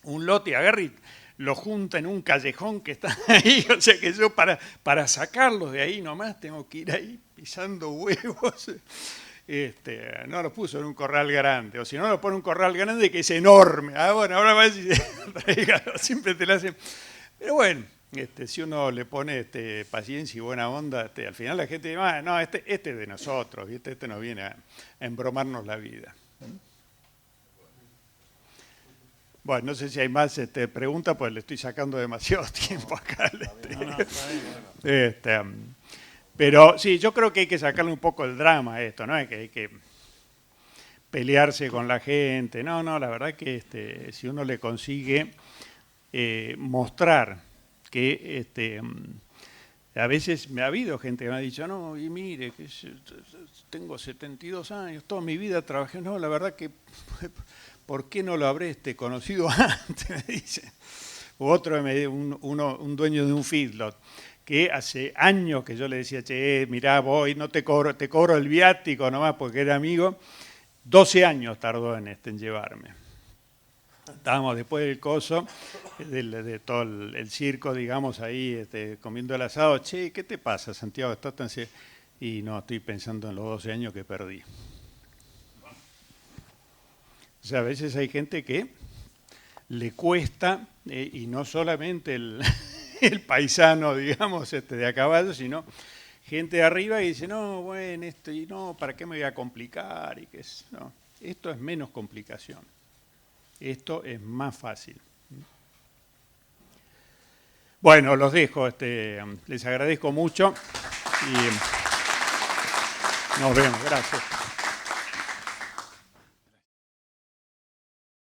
lote, agarre y lo junta en un callejón que está ahí, o sea que yo para sacarlos de ahí nomás tengo que ir ahí pisando huevos. No lo puso en un corral grande, o si no lo pone en un corral grande que es enorme. Bueno, ahora va a decir, siempre te lo hacen. Pero bueno, si uno le pone paciencia y buena onda, al final la gente dice, no, este es de nosotros, ¿viste? Este nos viene a embromarnos la vida. Bueno, no sé si hay más preguntas, pues le estoy sacando demasiado tiempo acá. Pero sí, yo creo que hay que sacarle un poco el drama a esto, ¿no? Hay que pelearse con la gente. No, la verdad que si uno le consigue mostrar que a veces me ha habido gente que me ha dicho, no, y mire, que tengo 72 años, toda mi vida trabajé, no, la verdad que... ¿Por qué no lo habré conocido antes? Me dice. U otro, un dueño de un feedlot, que hace años que yo le decía, che, mirá, voy, no te cobro el viático nomás porque era amigo. 12 años tardó en llevarme. Estábamos después del coso, de todo el circo, digamos, ahí comiendo el asado. Che, ¿qué te pasa, Santiago? ¿Estás tan...? Y no, estoy pensando en los 12 años que perdí. O sea, a veces hay gente que le cuesta, y no solamente el paisano, digamos, de a caballo, sino gente de arriba y dice, no, bueno, y no, ¿para qué me voy a complicar? No, esto es menos complicación, esto es más fácil. Bueno, los dejo, les agradezco mucho y nos vemos, gracias.